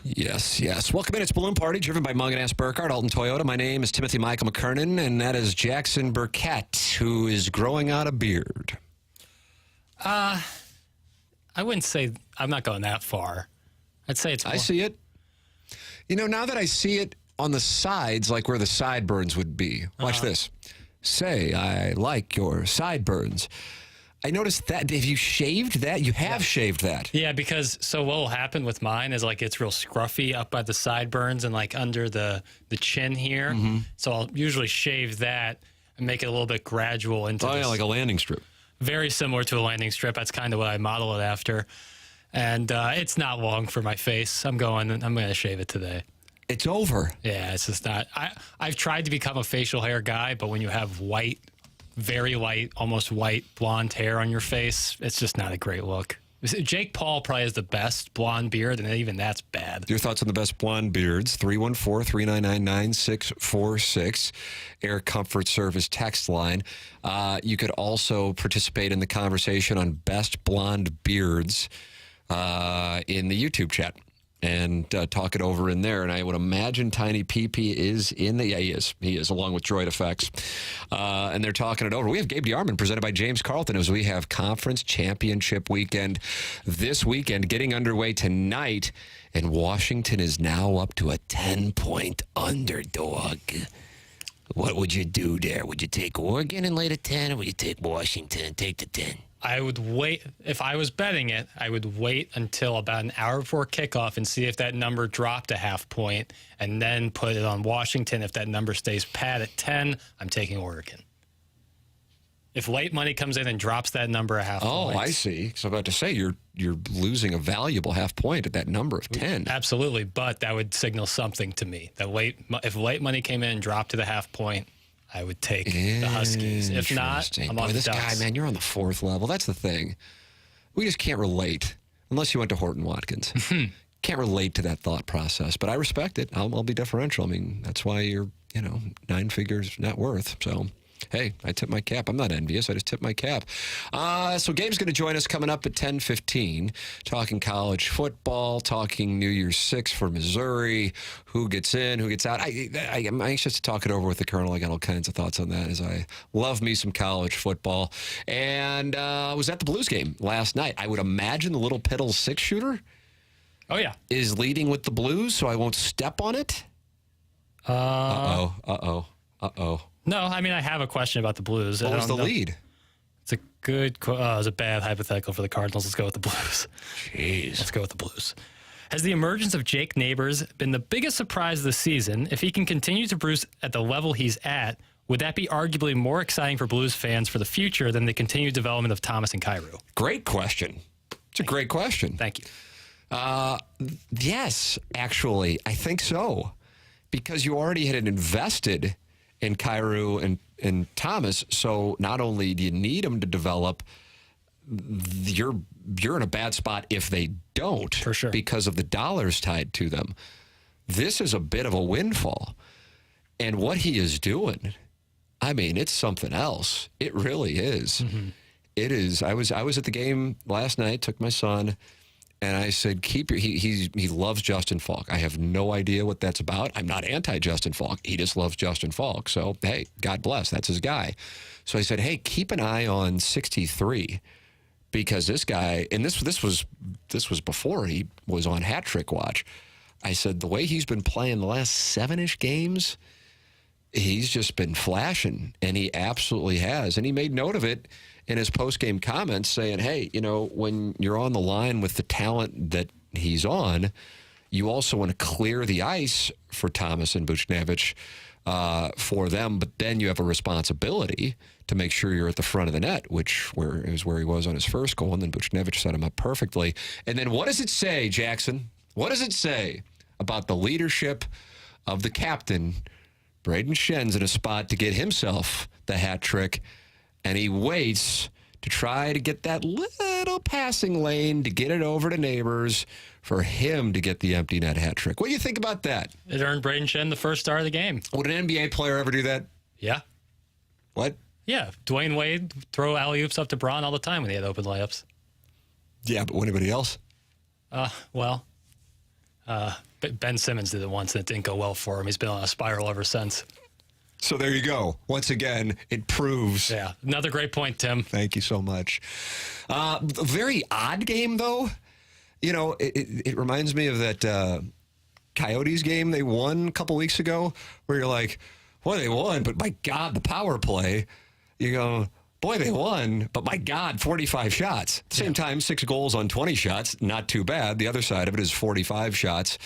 Yes, yes. Welcome in. It's Balloon Party, driven by Mungan Burkhardt, Alton Toyota. My name is Timothy Michael McKernan, and that is Jackson Burkett, who is growing out a beard. I wouldn't say, I'm not going that far. I'd say it's more. I see it. You know, now that I see it on the sides, like where the sideburns would be. Watch this. Say, I like your sideburns. I noticed that. Have you shaved that? You have shaved that. Yeah, because so what will happen with mine is like it's real scruffy up by the sideburns and like under the chin here. Mm-hmm. So I'll usually shave that and make it a little bit gradual into yeah, like a landing strip. Very similar to a landing strip. That's kind of what I model it after. And it's not long for my face. I'm going to shave it today. It's over. Yeah, it's just not. I've tried to become a facial hair guy, but when you have white, very light, almost white blonde hair on your face, it's just not a great look. Jake Paul probably has the best blonde beard, and even that's bad. Your thoughts on the best blonde beards? 314-399-9646. Air Comfort Service text line. You could also participate in the conversation on best blonde beards in the YouTube chat and talk it over in there. And I would imagine Tiny PP is in the... Yeah, he is. He is, along with Droid Effects. And they're talking it over. We have Gabe DeArmond presented by James Carlton as we have Conference Championship Weekend this weekend getting underway tonight. And Washington is now up to a 10-point underdog. What would you do there? Would you take Oregon and lay the 10, or would you take Washington and take the 10? I would wait. If I was betting it, I would wait until about an hour before kickoff and see if that number dropped a half point, and then put it on Washington. If that number stays pat at 10, I'm taking Oregon. If late money comes in and drops that number a half point. Oh, I see. So I'm about to say you're losing a valuable half point at that number of 10. Absolutely, but that would signal something to me. That if late money came in and dropped to the half point, I would take the Huskies. If not, I'm on the this Ducks. guy, man, you're on the fourth level. That's the thing. We just can't relate unless you went to Horton Watkins. Can't relate to that thought process, but I respect it. I'll be differential. I mean, that's why you're, 9 figures net worth. So, hey, I tip my cap. I'm not envious. I just tip my cap. So Gabe's going to join us coming up at 10:15, talking college football, talking New Year's Six for Missouri, who gets in, who gets out. I'm anxious to talk it over with the Colonel. I got all kinds of thoughts on that, as I love me some college football. And I was at the Blues game last night. I would imagine the little Piddle six-shooter is leading with the Blues, so I won't step on it. Uh-oh. No, I mean, I have a question about the Blues. What was the lead? It's a good, it was a bad hypothetical for the Cardinals. Let's go with the Blues. Jeez. Let's go with the Blues. Has the emergence of Jake Neighbours been the biggest surprise this season? If he can continue to produce at the level he's at, would that be arguably more exciting for Blues fans for the future than the continued development of Thomas and Kyrou? Great question. It's a great question. Thank you. Yes, actually, I think so. Because you already had invested in Kyrou and Thomas, so not only do you need them to develop, you're in a bad spot if they don't. For sure. Because of the dollars tied to them. This is a bit of a windfall. And what he is doing, I mean, it's something else. It really is. Mm-hmm. It is. I was at the game last night, took my son, and I said, he loves Justin Falk. I have no idea what that's about. I'm not anti-Justin Falk. He just loves Justin Falk. So, hey, God bless. That's his guy. So I said, hey, keep an eye on 63 because this guy, and this was before he was on hat trick watch. I said, the way he's been playing the last 7-ish games, he's just been flashing, and he absolutely has. And he made note of it in his post-game comments saying, hey, when you're on the line with the talent that he's on, you also want to clear the ice for Thomas and Buchnevich for them, but then you have a responsibility to make sure you're at the front of the net, which is where he was on his first goal, and then Buchnevich set him up perfectly. And then what does it say, Jackson? What does it say about the leadership of the captain, Braden Shen's in a spot to get himself the hat trick, and he waits to try to get that little passing lane to get it over to Neighbours for him to get the empty net hat trick. What do you think about that? It earned Braden Shen the first star of the game. Would an NBA player ever do that? Yeah. What? Yeah. Dwayne Wade throw alley-oops up to Braun all the time when he had open layups. Yeah, but anybody else? Ben Simmons did it once and it didn't go well for him. He's been on a spiral ever since. So there you go. Once again, it proves. Yeah, another great point, Tim. Thank you so much. A very odd game, though. You know, it reminds me of that Coyotes game they won a couple weeks ago, where you're like, boy, they won, but my God, the power play. You go, boy, they won, but my God, 45 shots. At the same time, 6 goals on 20 shots, not too bad. The other side of it is 45 shots.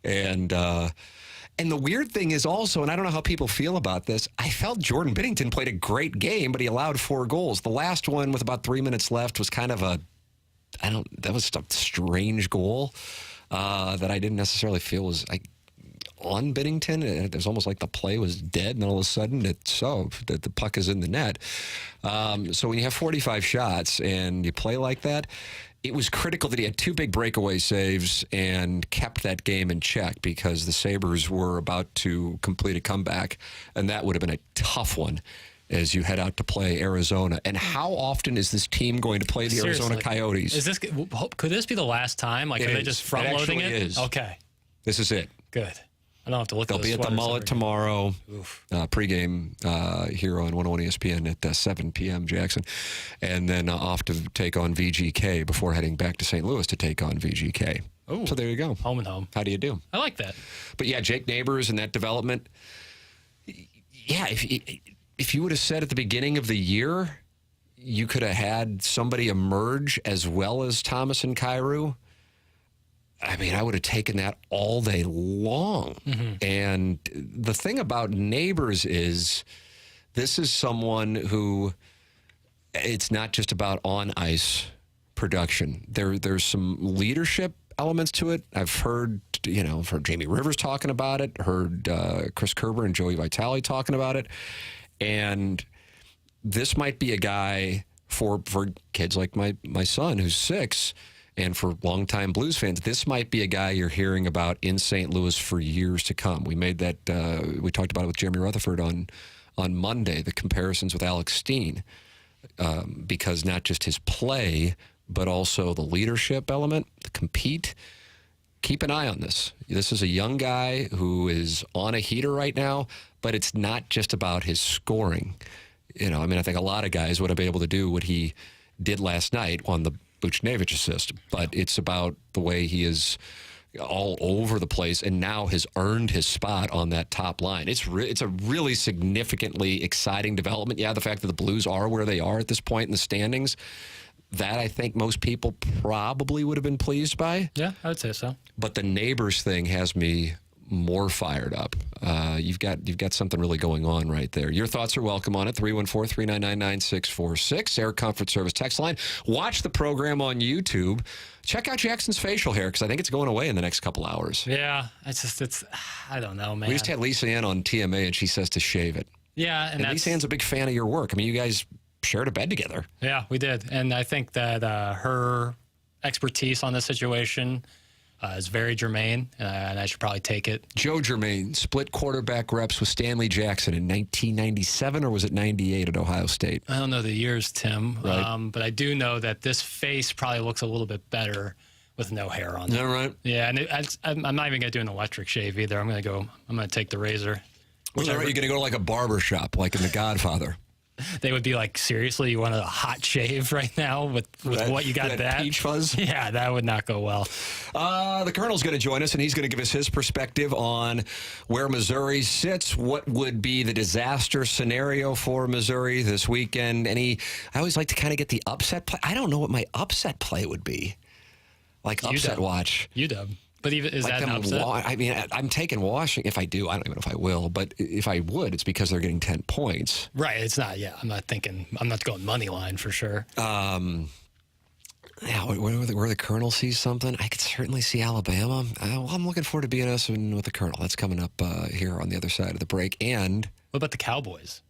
And the weird thing is also, and I don't know how people feel about this, I felt Jordan Binnington played a great game, but he allowed 4 goals. The last one with about 3 minutes left was kind of that was a strange goal that I didn't necessarily feel was on Binnington. It was almost like the play was dead, and all of a sudden the puck is in the net. So when you have 45 shots and you play like that, it was critical that he had 2 big breakaway saves and kept that game in check, because the Sabres were about to complete a comeback, and that would have been a tough one as you head out to play Arizona. And how often is this team going to play the Arizona Coyotes? Could this be the last time? Like, are they just front-loading it? It is. Okay. This is it. Good. I don't have to look at They'll be at the Mullet tomorrow. Pregame here on 101 ESPN at 7 p.m. Jackson. And then off to take on VGK before heading back to St. Louis to take on VGK. Ooh. So there you go. Home and home. How do you do? I like that. But yeah, Jake Neighbours and that development. Yeah, if you would have said at the beginning of the year you could have had somebody emerge as well as Thomas and Kyrou, I mean, I would have taken that all day long. Mm-hmm. And the thing about Neighbours is this is someone who, it's not just about on-ice production. There's some leadership elements to it. I've heard Jamie Rivers talking about it, heard Chris Kerber and Joey Vitale talking about it. And this might be a guy for kids like my son who's 6, and for longtime Blues fans, this might be a guy you're hearing about in St. Louis for years to come. We made that, we talked about it with Jeremy Rutherford on Monday, the comparisons with Alex Steen, because not just his play, but also the leadership element, the compete. Keep an eye on this. This is a young guy who is on a heater right now, but it's not just about his scoring. You know, I mean, I think a lot of guys would have been able to do what he did last night on the Buchnevich assist, but it's about the way he is all over the place and now has earned his spot on that top line. It's a really significantly exciting development. Yeah, the fact that the Blues are where they are at this point in the standings, that I think most people probably would have been pleased by. Yeah, I would say so. But the Neighbours thing has me more fired up. You've got something really going on right there. Your thoughts are welcome on it. 314-399-9646. Air Comfort Service text line. Watch the program on YouTube. Check out Jackson's facial hair, because I think it's going away in the next couple hours. Yeah, it's I don't know, man. We just had Lisa Ann on TMA, and she says to shave it. Yeah, and Lisa Ann's a big fan of your work. I mean, you guys shared a bed together. Yeah, we did. And I think that her expertise on this situation is very germane, and I should probably take it. Joe Germain split quarterback reps with Stanley Jackson in 1997, or was it 98 at Ohio State? I don't know the years, Tim, right. But I do know that this face probably looks a little bit better with no hair on it. All right. Yeah, and I'm not even going to do an electric shave either. I'm going to take the razor. Are you going to go to like a barber shop, like in The Godfather? They would be like, seriously, you want a hot shave right now with what you got that peach fuzz? Yeah, that would not go well. The Colonel's going to join us, and he's going to give us his perspective on where Missouri sits, what would be the disaster scenario for Missouri this weekend. I always like to kind of get the upset play. I don't know what my upset play would be. Like upset watch. UW. But even is like that an upset? I mean, I'm taking Washington. If I do, I don't even know if I will. But if I would, it's because they're getting 10 points. Right. It's not. Yeah. I'm not going money line for sure. Yeah. Where the Colonel sees something, I could certainly see Alabama. I'm looking forward to being us and with the Colonel. That's coming up here on the other side of the break. And what about the Cowboys?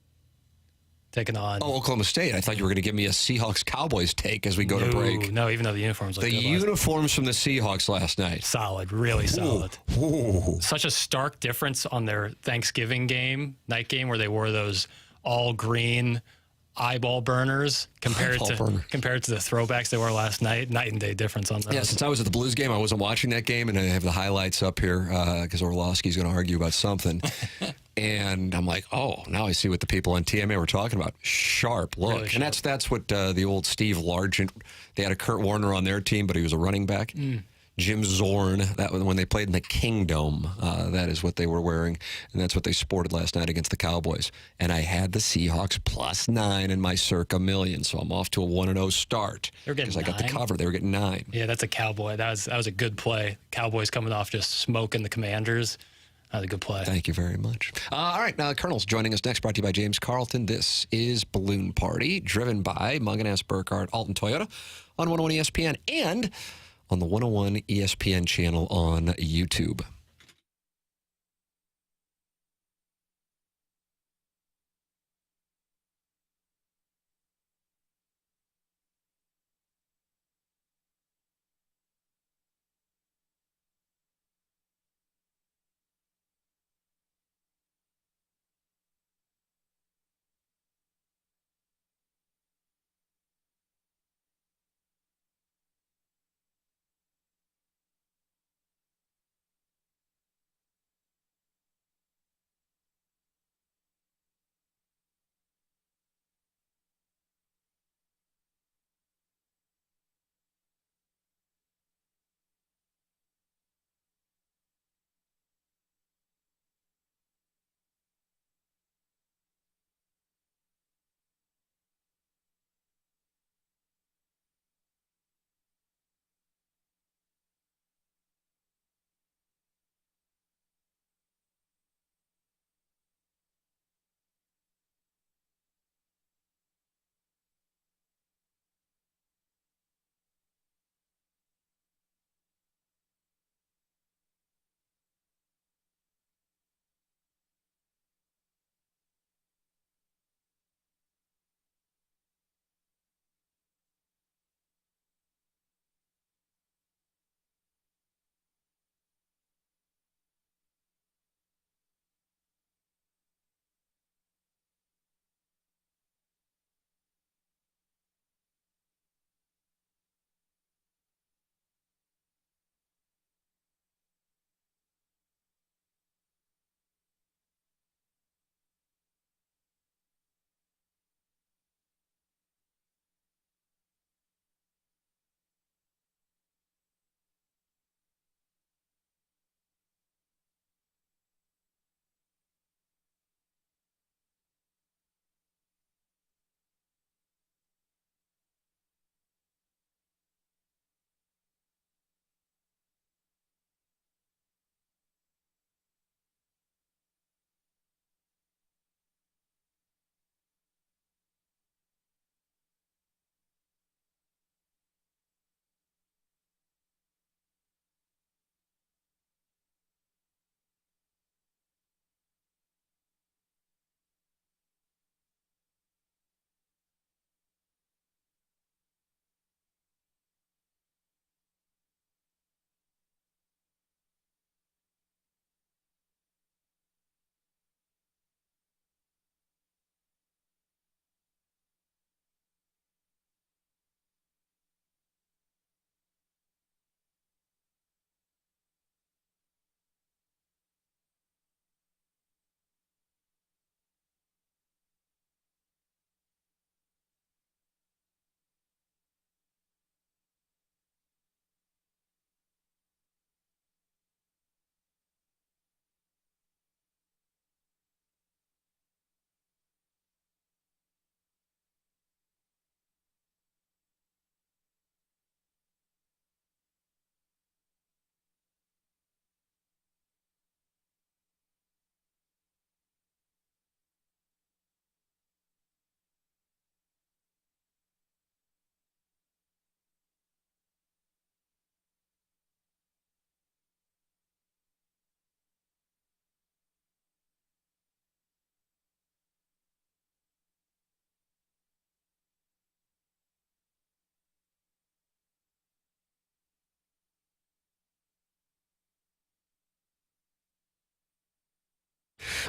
Taking on Oklahoma State. I thought you were going to give me a Seahawks-Cowboys take as we go to break. No, even though the uniforms look good. The uniforms from the Seahawks last night. Solid, really solid. Ooh. Such a stark difference on their Thanksgiving night game, where they wore those all green eyeball burners compared Eyeball to the throwbacks they were last night. Night and day difference on those. Yeah, since I was at the Blues game, I wasn't watching that game, and I have the highlights up here because Orlovsky's going to argue about something. And I'm like, oh, now I see what the people on TMA were talking about. Sharp look. Really and that's what the old Steve Largent, they had a Kurt Warner on their team, but he was a running back. Jim Zorn, that was when they played in the Kingdome. That is what they were wearing, and that's what they sported last night against the Cowboys. And I had the Seahawks +9 in my circa million, so I'm off to a 1-0 start. They're getting because I got the 9? cover. They were getting 9. Yeah, that's a Cowboy. That was a good play. Cowboys coming off just smoking the Commanders. That was a good play. Thank you very much. All right, now Colonel's joining us next, brought to you by James Carlton. This is Balloon Party, driven by Munganess, Burkhardt, Alton Toyota on 101 ESPN and on the 101 ESPN channel on YouTube.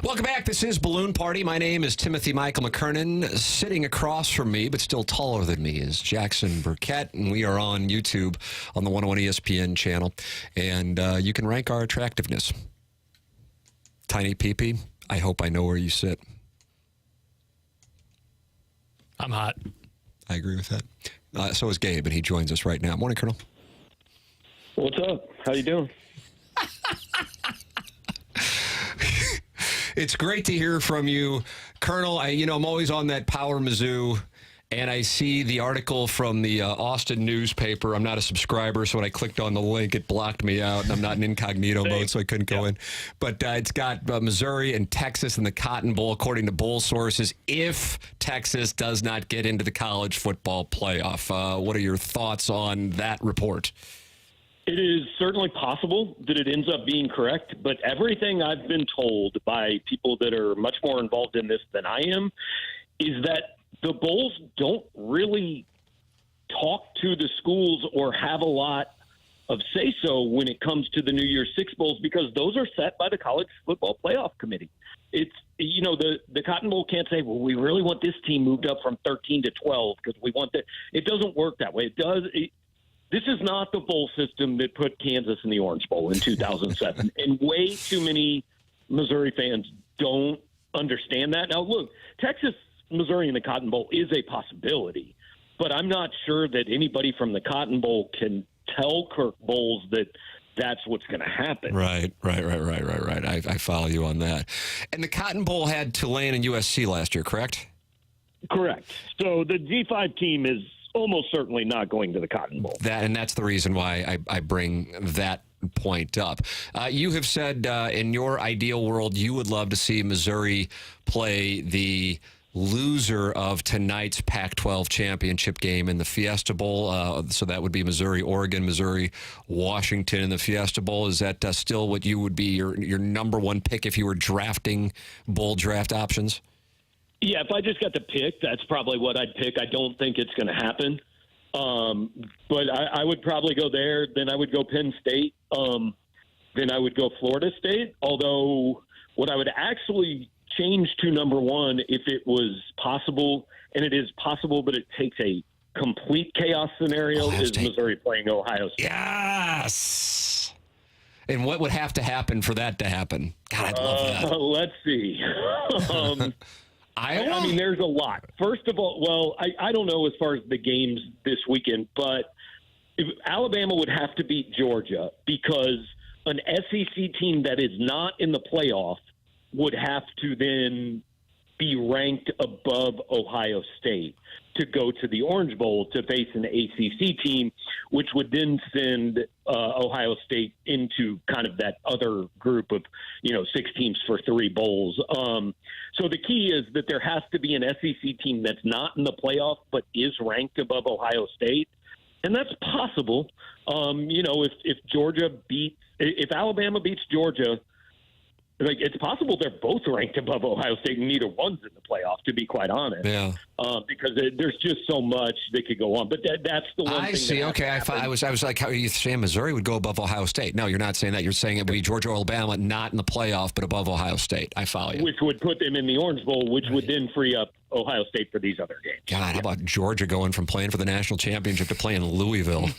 Welcome back. This is Balloon Party. My name is Timothy Michael McKernan. Sitting across from me, but still taller than me, is Jackson Burkett, and we are on YouTube on the 101 ESPN channel. And you can rank our attractiveness. Tiny peepee, I hope I know where you sit. I'm hot. I agree with that. So is Gabe, and he joins us right now. Morning, Colonel. What's up? How you doing? It's great to hear from you, Colonel. I'm always on that Power Mizzou, and I see the article from the Austin newspaper. I'm not a subscriber, so when I clicked on the link, it blocked me out, and I'm not in incognito mode, so I couldn't go in. But it's got Missouri and Texas in the Cotton Bowl, according to bowl sources, if Texas does not get into the college football playoff. What are your thoughts on that report? It is certainly possible that it ends up being correct, but everything I've been told by people that are much more involved in this than I am is that the bowls don't really talk to the schools or have a lot of say-so when it comes to the New Year's Six bowls, because those are set by the College Football Playoff Committee. It's, the Cotton Bowl can't say, well, we really want this team moved up from 13 to 12 because we want that. It doesn't work that way. This is not the bowl system that put Kansas in the Orange Bowl in 2007. And way too many Missouri fans don't understand that. Now, look, Texas, Missouri in the Cotton Bowl is a possibility, but I'm not sure that anybody from the Cotton Bowl can tell Kirk Bowles that that's what's going to happen. Right. I follow you on that. And the Cotton Bowl had Tulane and USC last year, correct? Correct. So the G5 team is almost certainly not going to the Cotton Bowl. That's the reason why I bring that point up. You have said in your ideal world you would love to see Missouri play the loser of tonight's Pac-12 championship game in the Fiesta Bowl. So that would be Missouri-Oregon, Missouri-Washington in the Fiesta Bowl. Is that still what you would be your number one pick if you were drafting bowl draft options? Yeah, if I just got to pick, that's probably what I'd pick. I don't think it's going to happen. But I would probably go there. Then I would go Penn State. Then I would go Florida State. Although what I would actually change to number one, if it was possible, and it is possible, but it takes a complete chaos scenario, is Missouri playing Ohio State. Yes! And what would have to happen for that to happen? God, I'd love that. Let's see. I mean, there's a lot. First of all, well, I don't know as far as the games this weekend, but if Alabama would have to beat Georgia because an SEC team that is not in the playoff would have to then be ranked above Ohio State to go to the Orange Bowl to face an ACC team, which would then send Ohio State into kind of that other group of, 6 teams for 3 bowls. So the key is that there has to be an SEC team that's not in the playoff but is ranked above Ohio State, and that's possible. If Alabama beats Georgia, it's possible they're both ranked above Ohio State and neither one's in the playoff, to be quite honest. Yeah. Because there's just so much that could go on. But that's the one thing. I see. Okay. I was like, how are you saying Missouri would go above Ohio State? No, you're not saying that. You're saying it would be Georgia or Alabama, not in the playoff, but above Ohio State. I follow you. Which would put them in the Orange Bowl, which would then free up Ohio State for these other games. God, how about Georgia going from playing for the national championship to playing Louisville?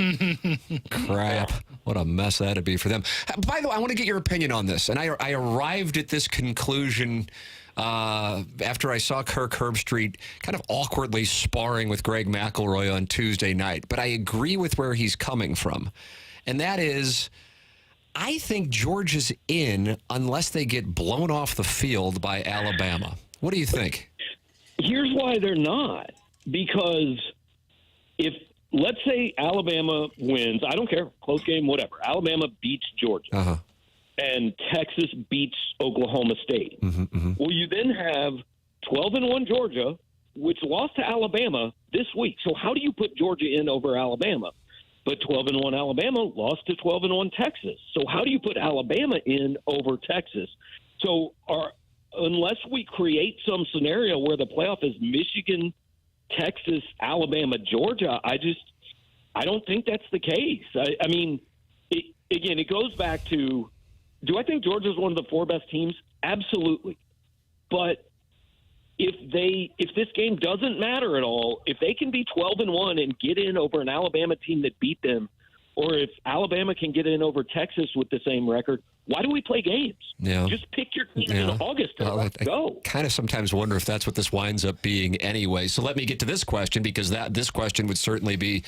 Crap. What a mess that'd be for them. By the way, I want to get your opinion on this. And I arrived at this conclusion after I saw Kirk Herbstreit kind of awkwardly sparring with Greg McElroy on Tuesday night. But I agree with where he's coming from. And that is, I think Georgia's in unless they get blown off the field by Alabama. What do you think? Here's why they're not. Because if, let's say Alabama wins, I don't care, close game, whatever. Alabama beats Georgia. And Texas beats Oklahoma State. Well, you then have 12-1 Georgia, which lost to Alabama this week. So how do you put Georgia in over Alabama? But 12-1 Alabama lost to 12-1 Texas. So how do you put Alabama in over Texas? So unless we create some scenario where the playoff is Michigan, Texas, Alabama, Georgia, I don't think that's the case. I mean, it goes back to, do I think Georgia's one of the 4 best teams? Absolutely. But if this game doesn't matter at all, if they can be 12-1 and get in over an Alabama team that beat them, or if Alabama can get in over Texas with the same record, why do we play games? Yeah. Just pick your team in August and let's go. I kind of sometimes wonder if that's what this winds up being anyway. So let me get to this question, because this question would certainly be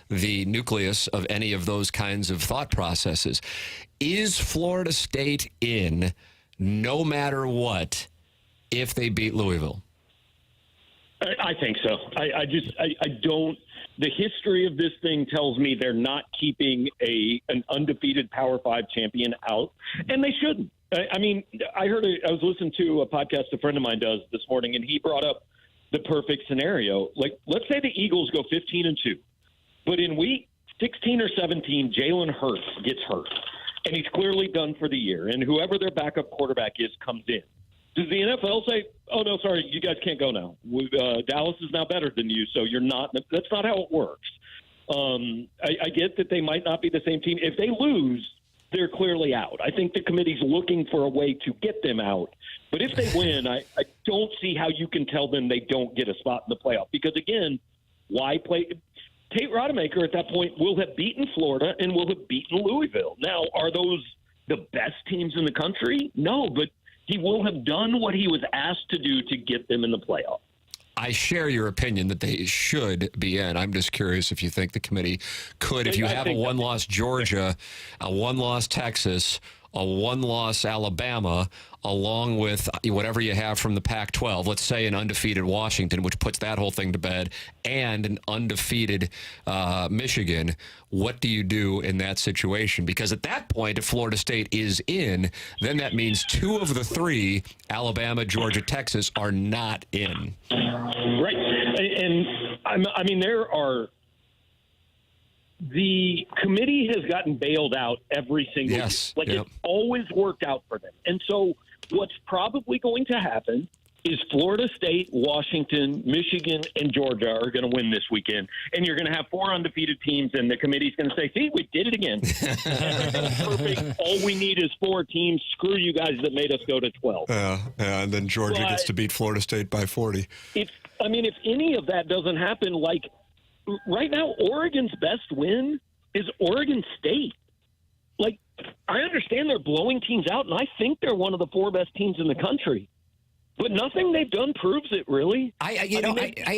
the nucleus of any of those kinds of thought processes. Is Florida State in no matter what if they beat Louisville? I think so. I don't. The history of this thing tells me they're not keeping an undefeated Power 5 champion out, and they shouldn't. I mean, I was listening to a podcast a friend of mine does this morning, and he brought up the perfect scenario. Like, let's say the Eagles go 15-2, but in week 16 or 17, Jalen Hurts gets hurt, and he's clearly done for the year, and whoever their backup quarterback is comes in. Does the NFL say, oh, no, sorry, you guys can't go now. Dallas is now better than you, so you're not – that's not how it works. I get that they might not be the same team. If they lose, they're clearly out. I think the committee's looking for a way to get them out. But if they win, I don't see how you can tell them they don't get a spot in the playoff. Because, again, why play – Tate Rodemaker at that point will have beaten Florida and will have beaten Louisville. Now, are those the best teams in the country? No, but – he will have done what he was asked to do to get them in the playoff. I share your opinion that they should be in. I'm just curious if you think the committee could, if you have a one-loss Georgia, a one-loss Texas, a one-loss Alabama, along with whatever you have from the Pac-12, let's say an undefeated Washington, which puts that whole thing to bed, and an undefeated Michigan, what do you do in that situation? Because at that point, if Florida State is in, then that means two of the three, Alabama, Georgia, Texas, are not in. Right. And I mean, the committee has gotten bailed out every single year. Like, it's always worked out for them. And so what's probably going to happen is Florida State, Washington, Michigan, and Georgia are going to win this weekend. And you're going to have four undefeated teams, and the committee's going to say, see, we did it again. Everything's perfect. All we need is four teams. Screw you guys that made us go to 12. And then Georgia gets to beat Florida State by 40. If any of that doesn't happen, like, right now, Oregon's best win is Oregon State. Like, I understand they're blowing teams out, and I think they're one of the four best teams in the country. But nothing they've done proves it, really. I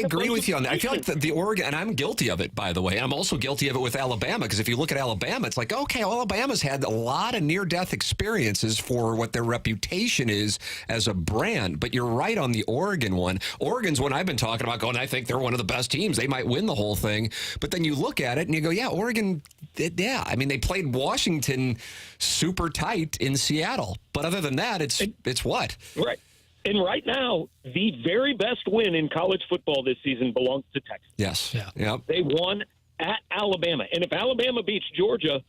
agree with you on that. I feel like the Oregon, and I'm guilty of it, by the way. I'm also guilty of it with Alabama, because if you look at Alabama, it's like, okay, Alabama's had a lot of near-death experiences for what their reputation is as a brand. But you're right on the Oregon one. Oregon's one I've been talking about, going, I think they're one of the best teams. They might win the whole thing. But then you look at it and you go, yeah, Oregon, yeah. I mean, they played Washington super tight in Seattle. But other than that, it's what? Right. And right now, the very best win in college football this season belongs to Texas. Yes. Yeah. Yep. They won at Alabama. And if Alabama beats Georgia,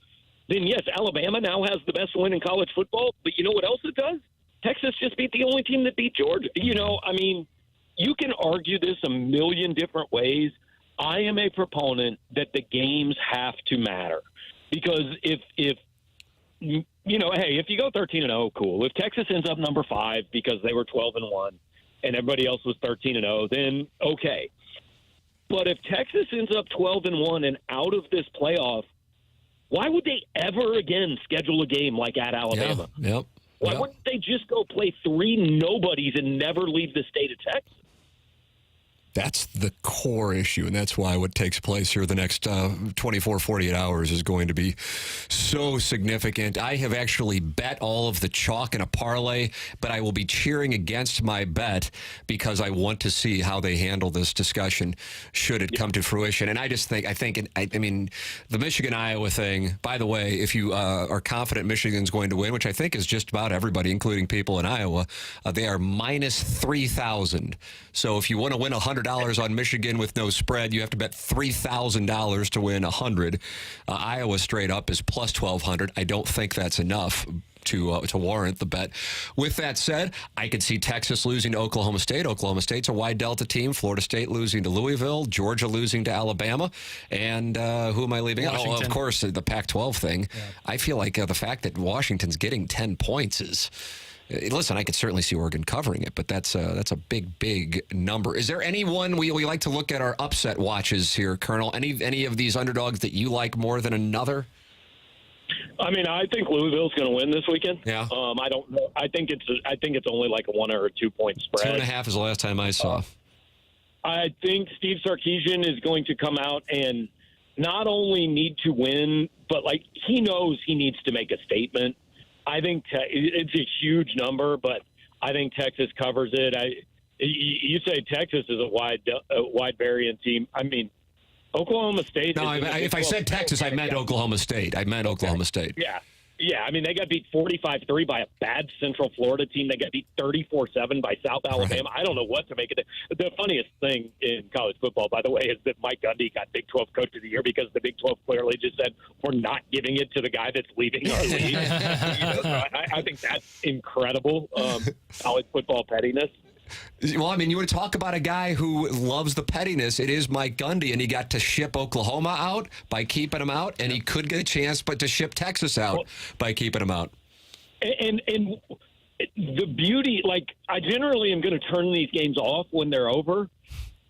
then yes, Alabama now has the best win in college football. But you know what else it does? Texas just beat the only team that beat Georgia. You know, I mean, you can argue this a million different ways. I am a proponent that the games have to matter. Because if you know, hey, if you go 13-0, cool. If Texas ends up number 5 because they were 12-1 and everybody else was 13-0, then okay. But if Texas ends up 12-1 and out of this playoff, why would they ever again schedule a game like at Alabama? Why wouldn't they just go play 3 nobodies and never leave the state of Texas? That's the core issue, and that's why what takes place here the next 24, 48 hours is going to be so significant. I have actually bet all of the chalk in a parlay, but I will be cheering against my bet because I want to see how they handle this discussion should it come to fruition. And I mean, the Michigan-Iowa thing, by the way, if you are confident Michigan's going to win, which I think is just about everybody, including people in Iowa, they are minus 3,000. So if you want to win $100 on Michigan with no spread, you have to bet $3,000 to win 100. Iowa straight up is plus 1,200. I don't think that's enough to warrant the bet. With that said, I could see Texas losing to Oklahoma State. Oklahoma State's a wide delta team. Florida State losing to Louisville. Georgia losing to Alabama. And who am I leaving out? Oh, of course, the Pac-12 thing. Yeah. I feel like the fact that Washington's getting 10 points is Listen, I could certainly see Oregon covering it, but that's a big number. Is there anyone we like to look at our upset watches here, Colonel? Any of these underdogs that you like more than another? I mean, I think Louisville's going to win this weekend. Yeah. I don't know. I think it's only like a 1 or 2 point spread. 2.5 is the last time I saw. I think Steve Sarkisian is going to come out and not only need to win, but like he knows he needs to make a statement. I think it's a huge number, but I think Texas covers it. You say Texas is a wide variant team. I mean, Oklahoma State. No, if I said Texas, I meant Oklahoma State. Oklahoma State. Yeah. I mean, they got beat 45-3 by a bad Central Florida team. They got beat 34-7 by South Alabama. Right. I don't know what to make of it. The funniest thing in college football, by the way, is that Mike Gundy got Big 12 Coach of the Year because the Big 12 clearly just said, we're not giving it to the guy that's leaving our league. I think that's incredible, college football pettiness. Well, I mean, you want to talk about a guy who loves the pettiness. It is Mike Gundy, and he got to ship Oklahoma out by keeping him out, and he could get a chance but to ship Texas out by keeping him out. And the beauty, like, I generally am going to turn these games off when they're over,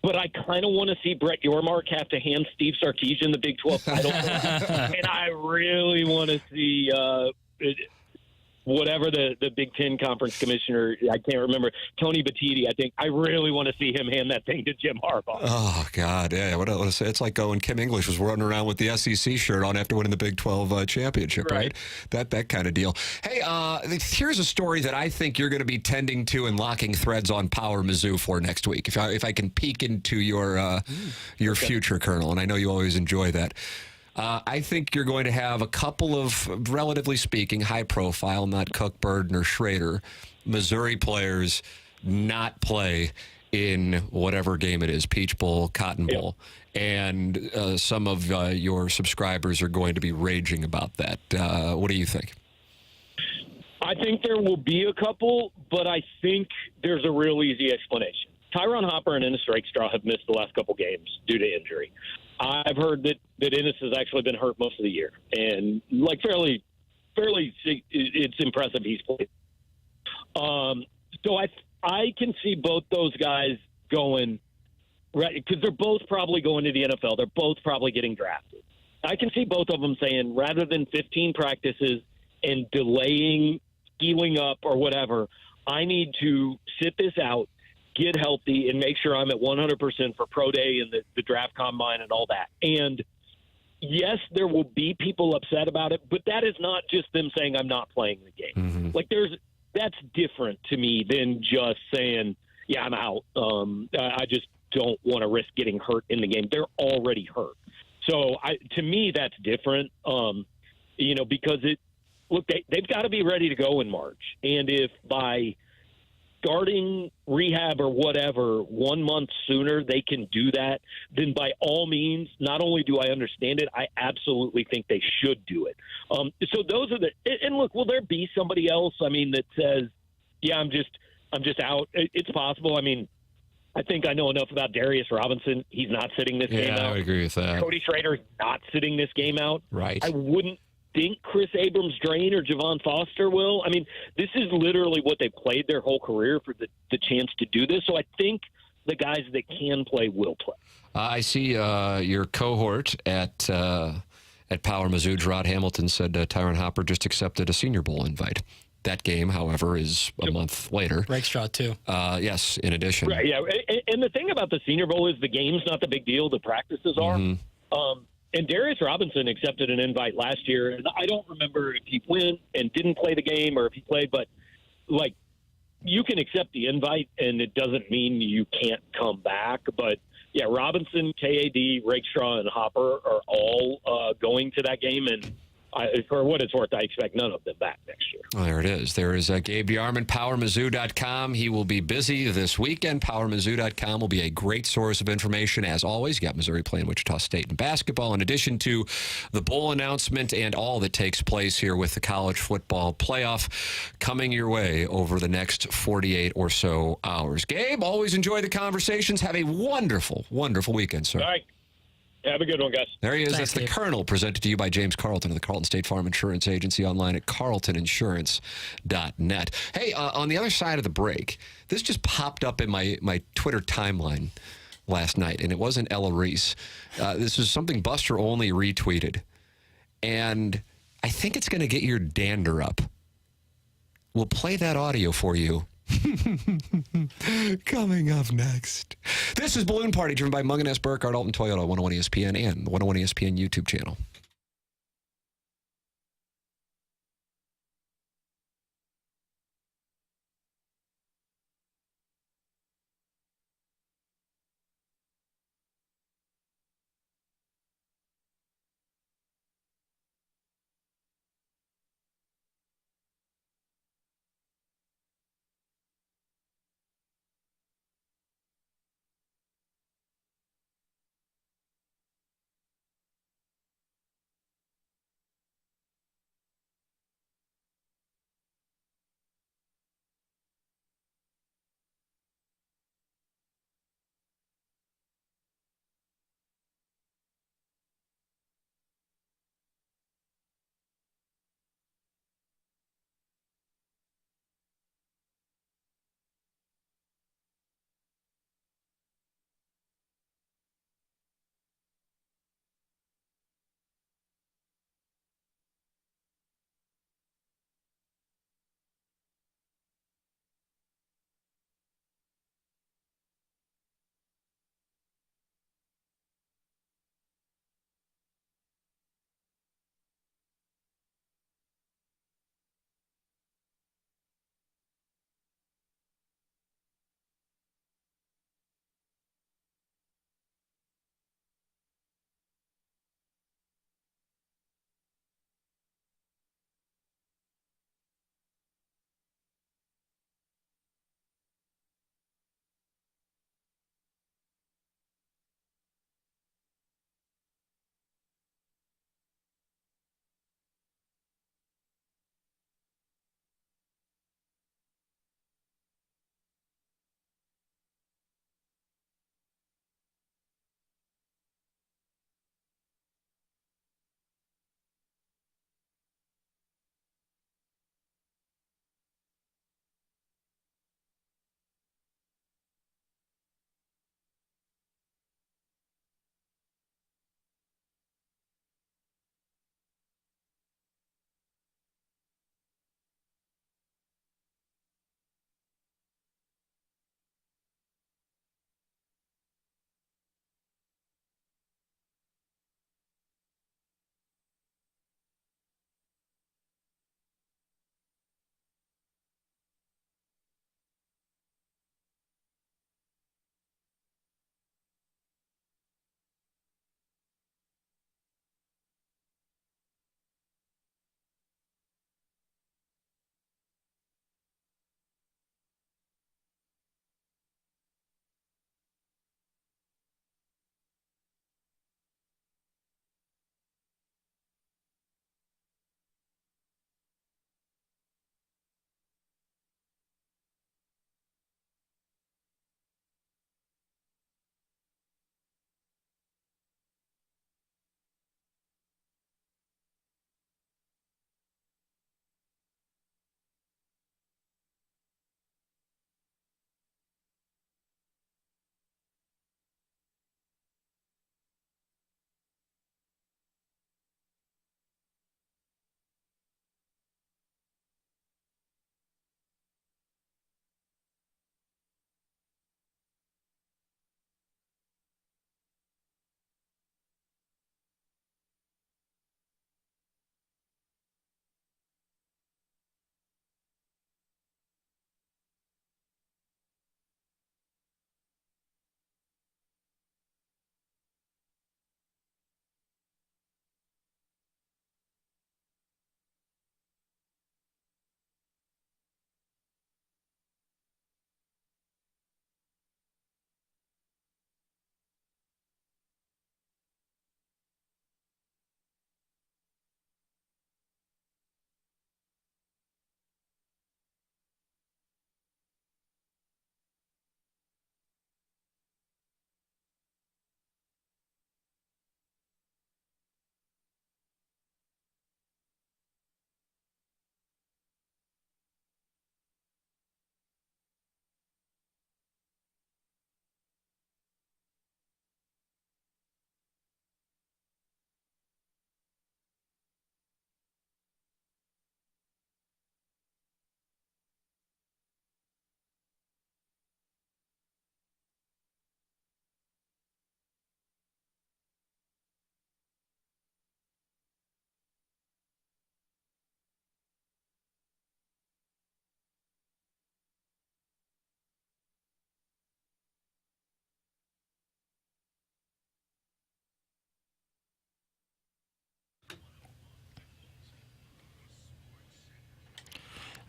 but I kind of want to see Brett Yormark have to hand Steve Sarkisian the Big 12 title. And I really want to see whatever the Big Ten Conference Commissioner, I can't remember, Tony Batiti, I think. I really want to see him hand that thing to Jim Harbaugh. Oh, God, yeah. What else? It's like when Kim English was running around with the SEC shirt on after winning the Big 12 championship, right? That kind of deal. Hey, here's a story that I think you're going to be tending to and locking threads on Power Mizzou for next week. If I can peek into your future, Colonel, and I know you always enjoy that. I think you're going to have a couple of, relatively speaking, high-profile, not Cook, Burden, or Schrader, Missouri players not play in whatever game it is, Peach Bowl, Cotton Bowl. And some of your subscribers are going to be raging about that. What do you think? I think there will be a couple, but I think there's a real easy explanation. Tyron Hopper and Ennis Rakestraw have missed the last couple games due to injury. I've heard that Ennis has actually been hurt most of the year, and like fairly, it's impressive he's played. So I can see both those guys going, right, because they're both probably going to the NFL. They're both probably getting drafted. I can see both of them saying, rather than 15 practices and delaying, healing up or whatever, I need to sit this out, get healthy, and make sure I'm at 100% for pro day and the draft combine and all that. And yes, there will be people upset about it, but that is not just them saying I'm not playing the game. Mm-hmm. Like that's different to me than just saying, yeah, I'm out. I just don't want to risk getting hurt in the game. They're already hurt. So to me, that's different. Because they've got to be ready to go in March. And if by starting rehab or whatever 1 month sooner they can do that, then by all means, not only do I understand it, I absolutely think they should do it. So those are and look, will there be somebody else, that says, yeah, I'm just out? It's possible. I think I know enough about Darius Robinson. He's not sitting this game out. Yeah, I agree with that. Cody Schrader's not sitting this game out. Right. I wouldn't think Chris Abrams-Drain or Javon Foster will. This is literally what they played their whole career for the chance to do this. So I think the guys that can play will play. I see your cohort at Power Mizzou, Gerard Hamilton, said Tyron Hopper just accepted a Senior Bowl invite. That game, however, is a month later. Rakestraw, too. Yes, in addition. Right, yeah. And the thing about the Senior Bowl is the game's not the big deal. The practices are. Mm-hmm. And Darius Robinson accepted an invite last year. And I don't remember if he went and didn't play the game or if he played. But, you can accept the invite, and it doesn't mean you can't come back. But, yeah, Robinson, KAD, Rakestraw, and Hopper are all going to that game. And for what it's worth, I expect none of them back next year. Well, there it is. There is Gabe DeArmond, PowerMizzou.com. He will be busy this weekend. PowerMizzou.com will be a great source of information, as always. You got Missouri playing Wichita State in basketball, in addition to the bowl announcement and all that takes place here with the college football playoff coming your way over the next 48 or so hours. Gabe, always enjoy the conversations. Have a wonderful, wonderful weekend, sir. All right. Have a good one, guys. There he is. Thanks, That's the Gabe. Colonel, presented to you by James Carlton of the Carlton State Farm Insurance Agency, online at carltoninsurance.net. Hey, on the other side of the break, this just popped up in my Twitter timeline last night, and it wasn't Ella Reese. This is something Buster Olney retweeted, and I think it's going to get your dander up. We'll play that audio for you. Coming up next. This is Balloon Party, driven by Mung & S. Burkhardt, Alton Toyota, 101 ESPN, and the 101 ESPN YouTube channel.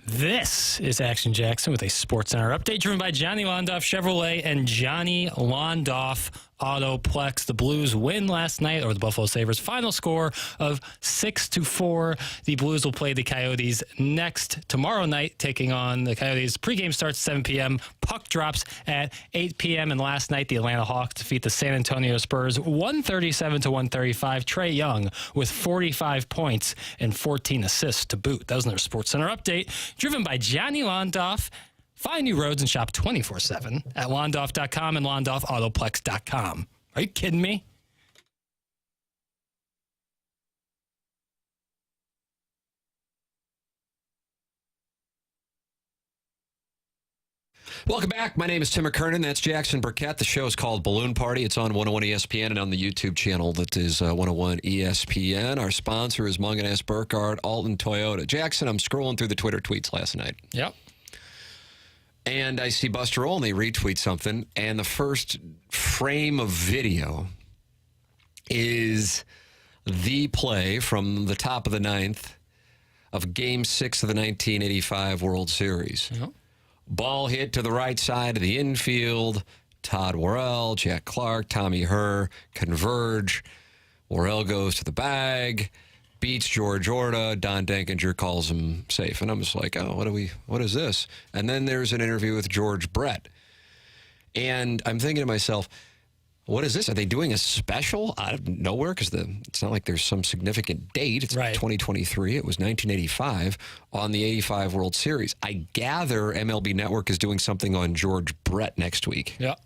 This is Action Jackson with a SportsCenter update driven by Johnny Londoff Chevrolet and Johnny Londoff Autoplex. The Blues win last night, or the Buffalo Sabres. Final score of 6-4. The Blues will play the Coyotes next tomorrow night, taking on the Coyotes. Pregame starts 7 p.m. Puck drops at 8 p.m. And last night, the Atlanta Hawks defeat the San Antonio Spurs 137-135. Trae Young with 45 points and 14 assists to boot. That was another SportsCenter update driven by Johnny Londoff. Find new roads and shop 24/7 at Londoff.com and LondoffAutoplex.com. Are you kidding me? Welcome back. My name is Tim McKernan. That's Jackson Burkett. The show is called Balloon Party. It's on 101 ESPN and on the YouTube channel that is 101 ESPN. Our sponsor is Munganess Burkhardt, Alton Toyota. Jackson, I'm scrolling through the Twitter tweets last night. Yep. And I see Buster Olney retweet something, and the first frame of video is the play from the top of the ninth of Game 6 of the 1985 World Series. Yep. Ball hit to the right side of the infield. Todd Worrell, Jack Clark, Tommy Herr converge. Worrell goes to the bag, beats George Orta. Don Denkinger calls him safe. And I'm just like, oh, what is this? And then there's an interview with George Brett. And I'm thinking to myself, what is this? Are they doing a special out of nowhere? Because it's not like there's some significant date. It's right. 2023. It was 1985 on the 85 World Series. I gather MLB Network is doing something on George Brett next week. Yeah.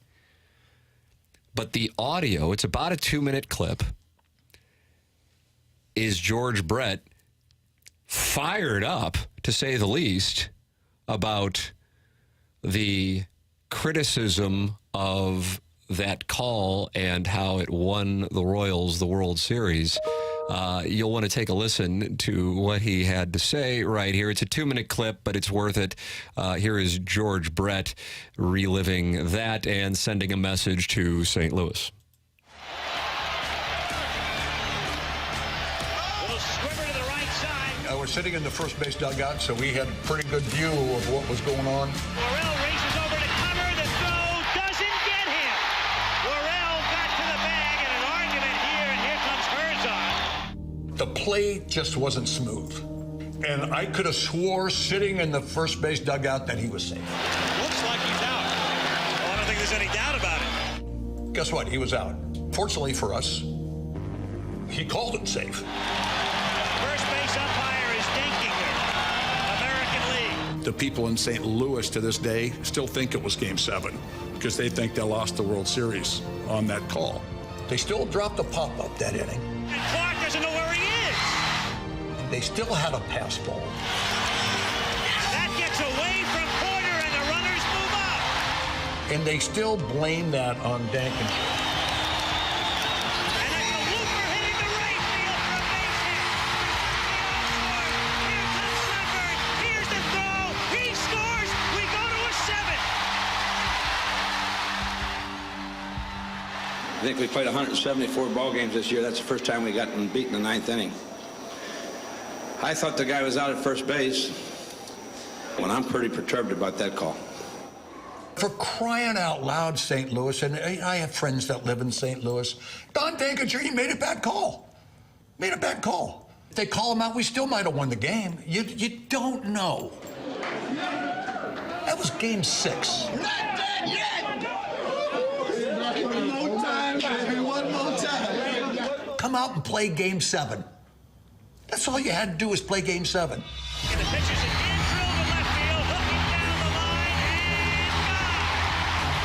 But the audio, it's about a 2-minute clip, is George Brett fired up, to say the least, about the criticism of that call and how it won the Royals the World Series. You'll want to take a listen to what he had to say right here. It's a 2-minute clip, but it's worth it. Here is George Brett reliving that and sending a message to St. Louis. We're sitting in the first base dugout, so we had a pretty good view of what was going on. Worrell races over to cover. The throw doesn't get him. Worrell got to the bag in an argument here, and here comes Herzog. The play just wasn't smooth. And I could have swore sitting in the first base dugout that he was safe. Looks like he's out. Well, I don't think there's any doubt about it. Guess what? He was out. Fortunately for us, he called it safe. First base umpire is Denkinger, American League. The people in St. Louis to this day still think it was Game 7 because they think they lost the World Series on that call. They still dropped a pop-up that inning. And Clark doesn't know where he is. They still had a pass ball. That gets away from Porter, and the runners move up. And they still blame that on Denkinger. And it's a looper hitting the right field for a base hit. Here comes Sunburn. Here's the throw. He scores. We go to a 7. I think we played 174 ball games this year. That's the first time we got beaten in the 9th inning. I thought the guy was out at first base. Well, I'm pretty perturbed about that call. For crying out loud, St. Louis, and I have friends that live in St. Louis, Don Denkinger, he made a bad call. Made a bad call. If they call him out, we still might have won the game. You don't know. That was Game 6. Not dead yet! One more time, baby, one more time. Come out and play Game 7. That's all you had to do was play Game 7. And the pitch is again drilled to left field, looking down the line, and gone.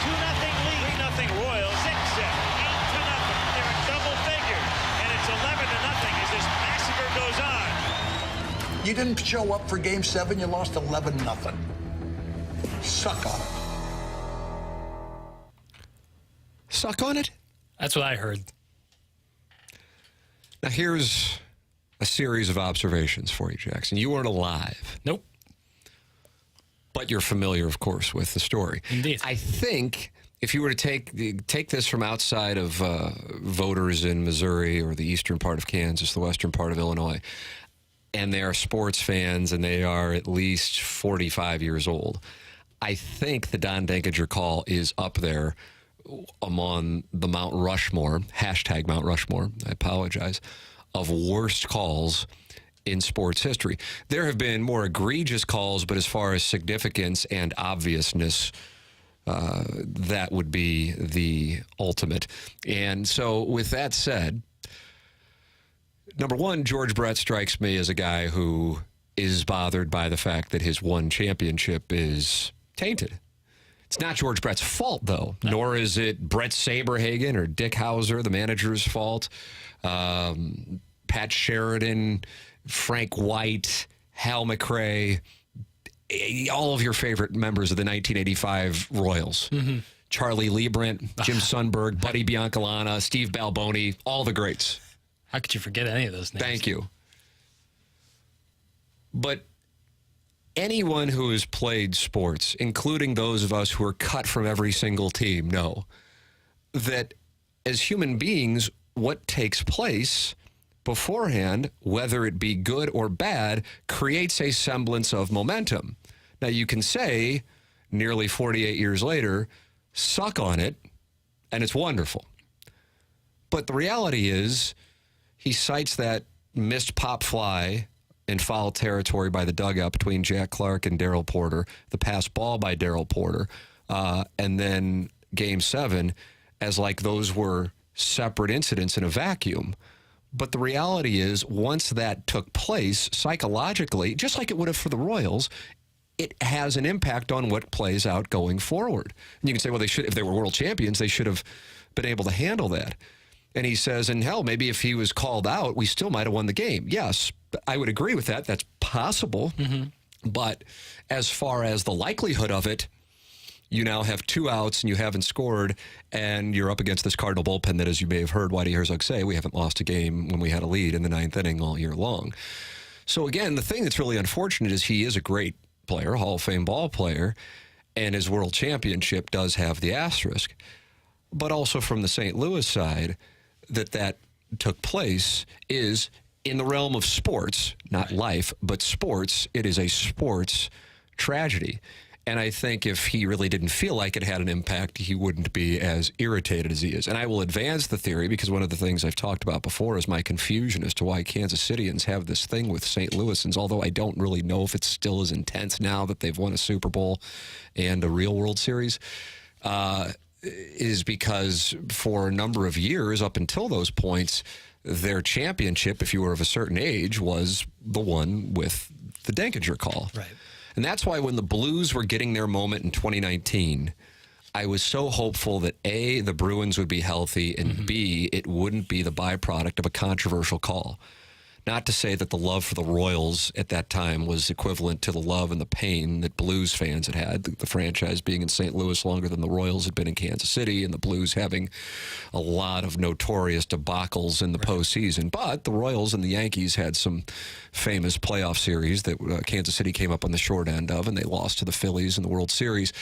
2-0 lead, 3-0 Royals, 6-0, 8-0. They're in double figures, and it's 11-0 as this massacre goes on. You didn't show up for Game 7, you lost 11-0. Suck on it. Suck on it? That's what I heard. Now here's a series of observations for you, Jackson. You weren't alive. Nope. But you're familiar, of course, with the story. Indeed. I think if you were to take this from outside of voters in Missouri or the eastern part of Kansas, the western part of Illinois, and they are sports fans, and they are at least 45 years old. I think the Don Denkinger call is up there among the Mount Rushmore, hashtag Mount Rushmore, I apologize, of worst calls in sports history. There have been more egregious calls, but as far as significance and obviousness, that would be the ultimate. And so with that said, number one, George Brett strikes me as a guy who is bothered by the fact that his one championship is tainted. It's not George Brett's fault, though, nor is it Brett Saberhagen or Dick Hauser, the manager's fault. Pat Sheridan, Frank White, Hal McRae, all of your favorite members of the 1985 Royals. Charlie Liebrandt, Jim Sundberg, Buddy Biancalana, Steve Balboni, all the greats. How could you forget any of those names? Thank you. But anyone who has played sports, including those of us who are cut from every single team, know that as human beings, what takes place beforehand, whether it be good or bad, creates a semblance of momentum. Now, you can say, nearly 48 years later, suck on it, and it's wonderful. But the reality is, he cites that missed pop fly in foul territory by the dugout between Jack Clark and Darryl Porter, the pass ball by Darryl Porter, and then Game 7 as like those were separate incidents in a vacuum. But the reality is, once that took place, psychologically, just like it would have for the Royals, it has an impact on what plays out going forward. And you can say, well, they should, if they were world champions, they should have been able to handle that. And he says, and hell, maybe if he was called out, we still might have won the game. Yes, I would agree with that. That's possible. But as far as the likelihood of it, you now have 2 outs and you haven't scored, and you're up against this Cardinal bullpen that, as you may have heard Whitey Herzog say, we haven't lost a game when we had a lead in the 9th inning all year long. So again, the thing that's really unfortunate is he is a great player, Hall of Fame ball player, and his world championship does have the asterisk. But also from the St. Louis side, that took place is in the realm of sports, not life, but sports. It is a sports tragedy. And I think if he really didn't feel like it had an impact, he wouldn't be as irritated as he is. And I will advance the theory, because one of the things I've talked about before is my confusion as to why Kansas Cityans have this thing with St. Louisans, although I don't really know if it's still as intense now that they've won a Super Bowl and a real World Series, is because for a number of years up until those points, their championship, if you were of a certain age, was the one with the Denkinger call. Right. And that's why when the Blues were getting their moment in 2019, I was so hopeful that A, the Bruins would be healthy, and B, it wouldn't be the byproduct of a controversial call. Not to say that the love for the Royals at that time was equivalent to the love and the pain that Blues fans had had, the franchise being in St. Louis longer than the Royals had been in Kansas City, and the Blues having a lot of notorious debacles in the postseason. But the Royals and the Yankees had some famous playoff series that Kansas City came up on the short end of, and they lost to the Phillies in the World Series.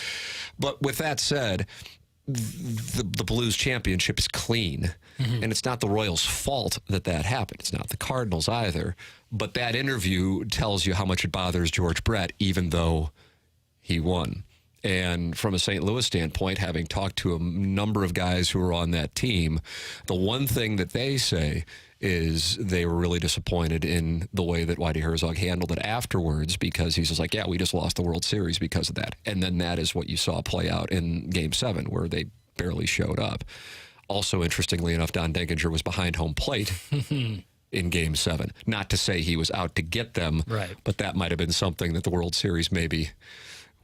But with that said, the Blues championship is clean, and it's not the Royals' fault that happened. It's not the Cardinals either. But that interview tells you how much it bothers George Brett, even though he won. And from a St. Louis standpoint, having talked to a number of guys who were on that team, the one thing that they say is they were really disappointed in the way that Whitey Herzog handled it afterwards, because he's just like, yeah, we just lost the World Series because of that. And then that is what you saw play out in Game 7, where they barely showed up. Also, interestingly enough, Don Denkinger was behind home plate in Game 7. Not to say he was out to get them, but that might have been something that the World Series maybe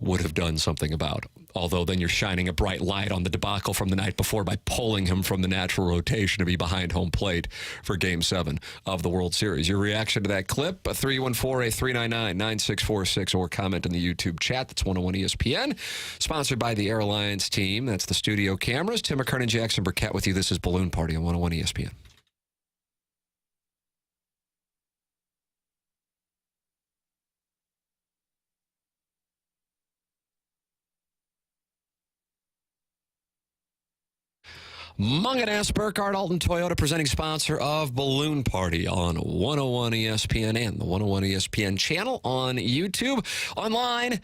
would have done something about. Although then you're shining a bright light on the debacle from the night before by pulling him from the natural rotation to be behind home plate for Game 7 of the World Series. Your reaction to that clip, 314-399-9646, or comment in the YouTube chat. That's 101 ESPN. Sponsored by the Air Alliance team. That's the studio cameras. Tim McKernan, Jackson Burkett with you. This is Balloon Party on 101 ESPN. Munganess, Burkhardt, Alton Toyota, presenting sponsor of Balloon Party on 101 ESPN and the 101 ESPN channel on YouTube, online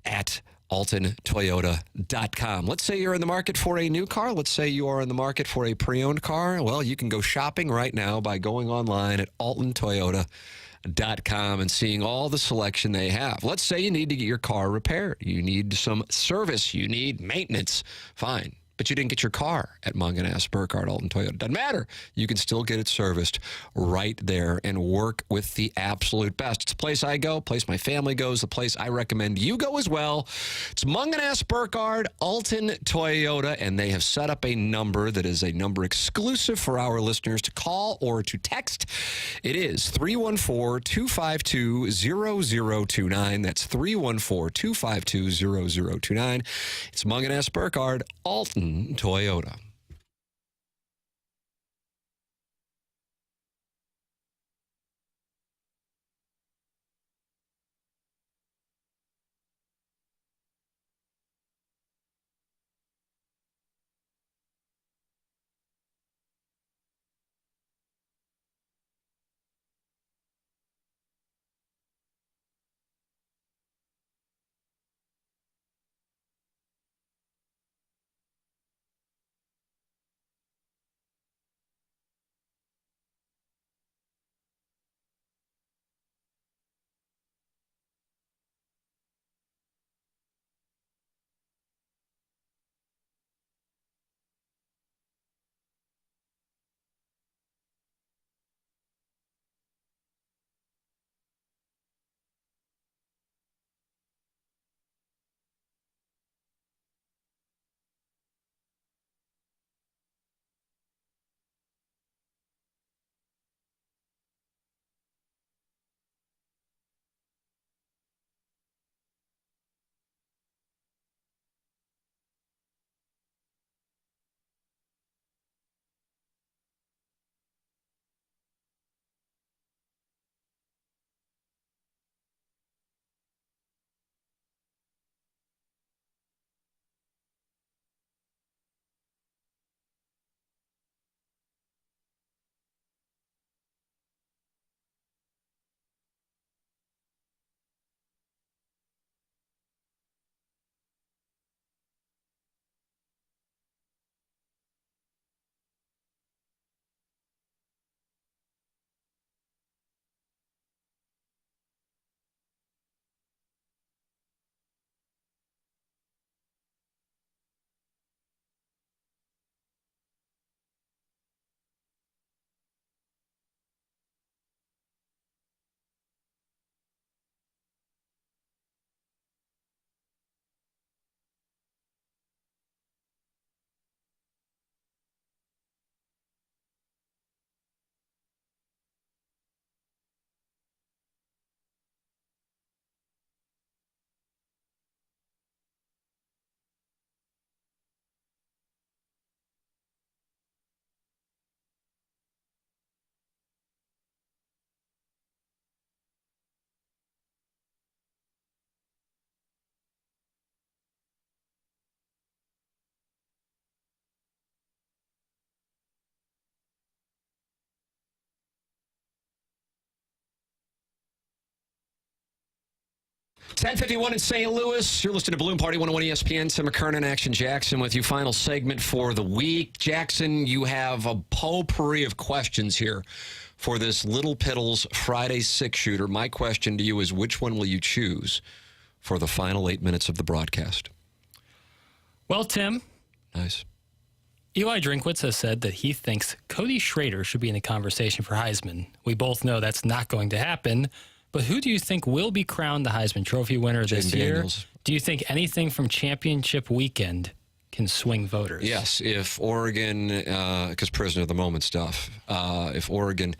at altontoyota.com. Let's say you're in the market for a new car. Let's say you are in the market for a pre-owned car. Well, you can go shopping right now by going online at altontoyota.com and seeing all the selection they have. Let's say you need to get your car repaired. You need some service. You need maintenance. Fine. But you didn't get your car at Munganess, Burkhardt, Alton Toyota. Doesn't matter. You can still get it serviced right there and work with the absolute best. It's a place I go, a place my family goes, a place I recommend you go as well. It's Munganess, Burkhardt, Alton Toyota, and they have set up a number that is a number exclusive for our listeners to call or to text. It is 314-252-0029. That's 314-252-0029. It's Munganess, Burkhardt, Alton Toyota. It's 10:51 in St. Louis. You're listening to Balloon Party 101 ESPN. Tim McKernan, Action Jackson with you. Final segment for the week. Jackson, you have a potpourri of questions here for this Little Piddles Friday six-shooter. My question to you is, which one will you choose for the final 8 minutes of the broadcast? Well, Tim. Nice. Eli Drinkwitz has said that he thinks Cody Schrader should be in the conversation for Heisman. We both know that's not going to happen. But who do you think will be crowned the Heisman Trophy winner this year? Daniels. Do you think anything from championship weekend can swing voters? Yes, if Oregon, because prisoner of the moment stuff, if Oregon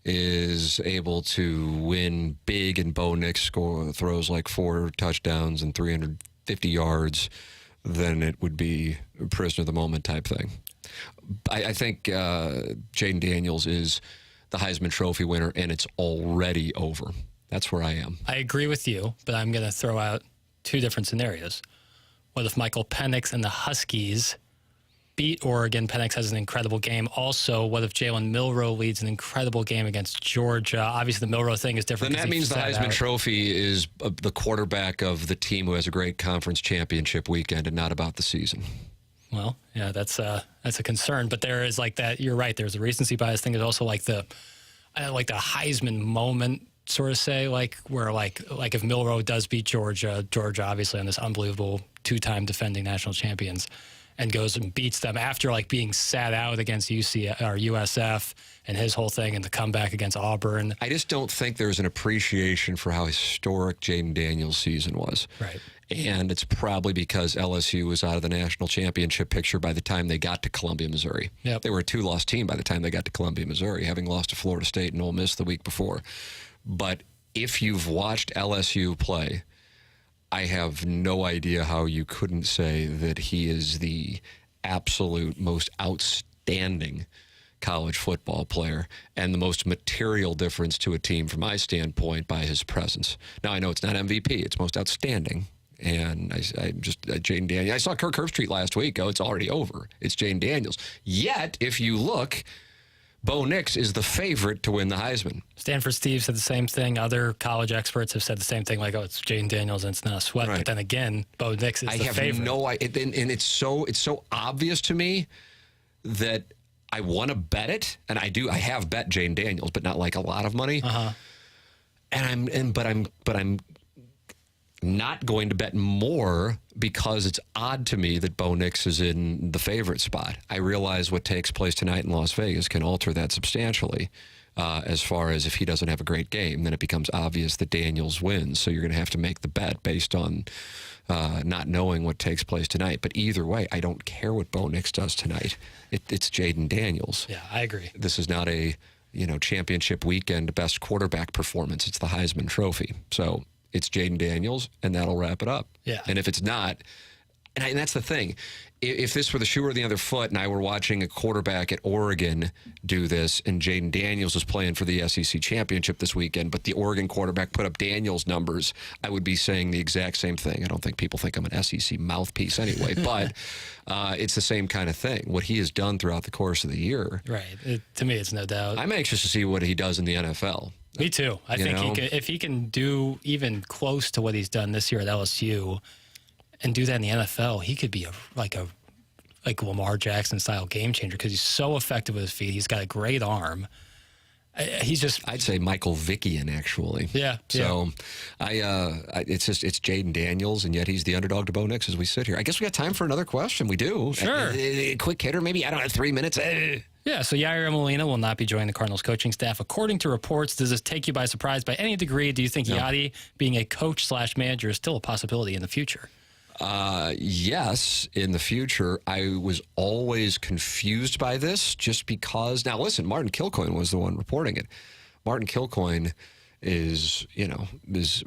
is able to win big and Bo Nix throws like 4 touchdowns and 350 yards, then it would be a prisoner of the moment type thing. I think Jaden Daniels is the Heisman Trophy winner, and it's already over. That's where I am. I agree with you, but I'm going to throw out 2 different scenarios. What if Michael Penix and the Huskies beat Oregon, Penix has an incredible game. Also, what if Jalen Milroe leads an incredible game against Georgia? Obviously, the Milroe thing is different. Then that means the Heisman Trophy is the quarterback of the team who has a great conference championship weekend and not about the season. Well, yeah, that's a concern. But there is like that. You're right. There's a recency bias thing. There's also like the Heisman moment, sort of say, like where like if Milroe does beat Georgia obviously on this unbelievable 2-time defending national champions, and goes and beats them after like being sat out against USF and his whole thing and the comeback against Auburn. I just don't think there's an appreciation for how historic Jaden Daniels' season was. Right. And it's probably because LSU was out of the national championship picture by the time they got to Columbia, Missouri. Yep. They were a 2-loss team by the time they got to Columbia, Missouri, having lost to Florida State and Ole Miss the week before. But if you've watched LSU play, I have no idea how you couldn't say that he is the absolute most outstanding college football player and the most material difference to a team from my standpoint by his presence. Now, I know it's not MVP. It's most outstanding. And I just, Jaden Daniels, I saw Kirk Herbstreit last week. Oh, it's already over. It's Jaden Daniels. Yet, if you look, Bo Nix is the favorite to win the Heisman. Stanford Steve said the same thing. Other college experts have said the same thing, like, oh, it's Jaden Daniels and it's not a sweat. Right. But then again, Bo Nix is the favorite. I have no idea. And it's so obvious to me that I want to bet it, and I do. I have bet Jaden Daniels, but not like a lot of money. But I'm not going to bet more because it's odd to me that Bo Nix is in the favorite spot. I realize what takes place tonight in Las Vegas can alter that substantially. As far as if he doesn't have a great game, then it becomes obvious that Daniels wins. So you're going to have to make the bet based on not knowing what takes place tonight. But either way, I don't care what Bo Nix does tonight. It's Jaden Daniels. Yeah, I agree. This is not a championship weekend best quarterback performance. It's the Heisman Trophy. So it's Jaden Daniels, and that'll wrap it up. Yeah. And if it's not, and that's the thing, if this were the shoe or the other foot and I were watching a quarterback at Oregon do this and Jaden Daniels was playing for the SEC championship this weekend, but the Oregon quarterback put up Daniels' numbers, I would be saying the exact same thing. I don't think people think I'm an SEC mouthpiece anyway, but it's the same kind of thing. What he has done throughout the course of the year. Right. To me, it's no doubt. I'm anxious to see what he does in the NFL. Me too. I think if he can do even close to what he's done this year at LSU and do that in the NFL, he could be like Lamar Jackson style game changer because he's so effective with his feet. He's got a great arm. I'd say Michael Vickian, actually. Yeah. So it's Jaden Daniels, and yet he's the underdog to Bo Nix as we sit here. I guess we got time for another question. We do. Sure. A quick hitter, maybe. I don't have 3 minutes. Yeah, so Yadier Molina will not be joining the Cardinals coaching staff. According to reports, does this take you by surprise by any degree? Do you think Yadi being a coach/manager is still a possibility in the future? Yes, in the future. I was always confused by this just because, now listen, Martin Kilcoyne was the one reporting it. Martin Kilcoyne is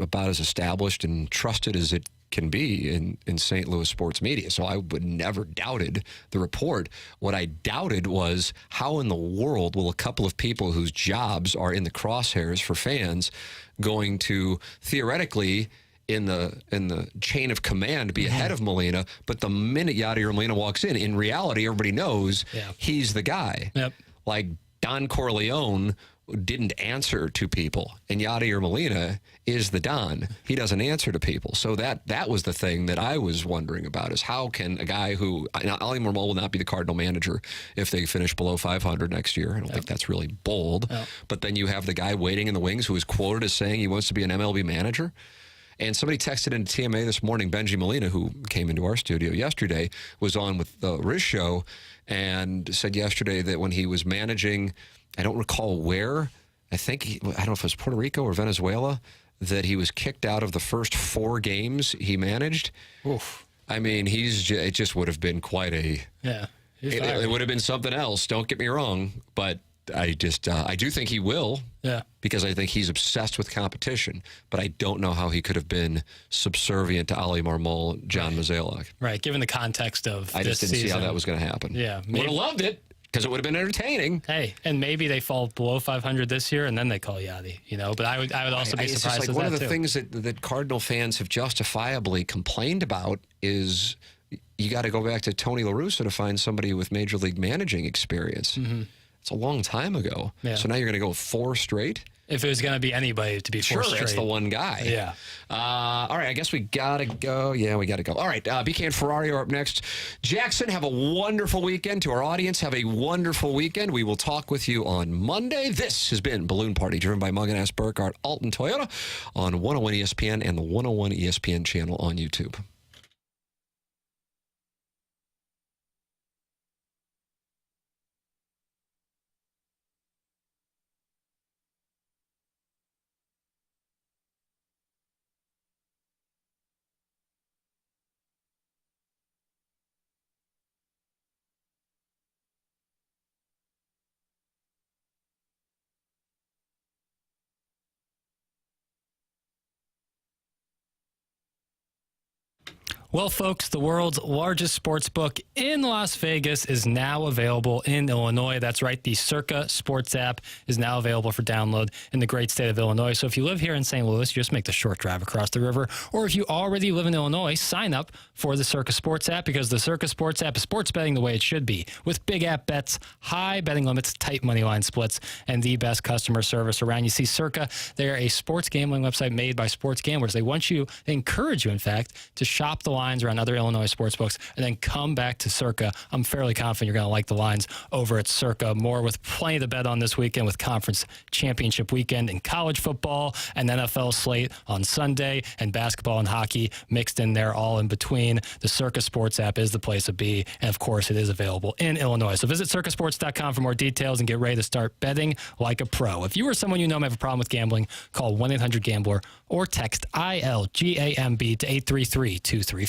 about as established and trusted as it can be in St. Louis sports media. So I would never doubted the report. What I doubted was how in the world will a couple of people whose jobs are in the crosshairs for fans going to theoretically in the chain of command be ahead of Molina, but the minute Yadier Molina walks in reality, everybody knows he's the guy. Yep. Like Don Corleone didn't answer to people, and Yadier Molina is the Don. He doesn't answer to people. So that was the thing that I was wondering about, is how can a guy who, now Ali Marmol will not be the Cardinal manager if they finish below 500 next year. I don't think that's really bold. But then you have the guy waiting in the wings who is quoted as saying he wants to be an MLB manager. And somebody texted into TMA this morning, Benji Molina, who came into our studio yesterday, was on with the Riz show and said yesterday that when he was managing, I don't recall where, I don't know if it was Puerto Rico or Venezuela, that he was kicked out of the first 4 games he managed. Oof. I mean, it just would have been quite a... Yeah. It would have been something else, don't get me wrong, but I do think he will. Yeah. Because I think he's obsessed with competition, but I don't know how he could have been subservient to Ali Marmol, John Mozeliak. Right, given the context of I just didn't see how that was going to happen. Yeah. Would have loved it, because it would have been entertaining. Hey, and maybe they fall below 500 this year, and then they call Yadi, But I would also be surprised. It's like one of the things that Cardinal fans have justifiably complained about is you got to go back to Tony La Russa to find somebody with major league managing experience. It's a long time ago. Yeah. So now you're going to go 4 straight? If it was going to be anybody to be 4 straight. Sure, it's the one guy. Yeah. All right, I guess we got to go. Yeah, we got to go. All right, BK and Ferrari are up next. Jackson, have a wonderful weekend. To our audience, have a wonderful weekend. We will talk with you on Monday. This has been Balloon Party, driven by Muggen Burkhardt, Alton Toyota on 101 ESPN and the 101 ESPN channel on YouTube. Well, folks, the world's largest sports book in Las Vegas is now available in Illinois. That's right. The Circa Sports app is now available for download in the great state of Illinois. So if you live here in St. Louis, just make the short drive across the river. Or if you already live in Illinois, sign up for the Circa Sports app, because the Circa Sports app is sports betting the way it should be, with big app bets, high betting limits, tight money line splits, and the best customer service around. You see, Circa, they're a sports gambling website made by sports gamblers. They encourage you, in fact, to shop the lines around other Illinois sports books and then come back to Circa. I'm fairly confident you're going to like the lines over at Circa. More with plenty to bet on this weekend, with conference championship weekend in college football, and NFL slate on Sunday, and basketball and hockey mixed in there, all in between. The Circa Sports app is the place to be, and of course it is available in Illinois. So visit circasports.com for more details and get ready to start betting like a pro. If you or someone you know may have a problem with gambling, call 1-800-GAMBLER or text ILGAMB to 833-234.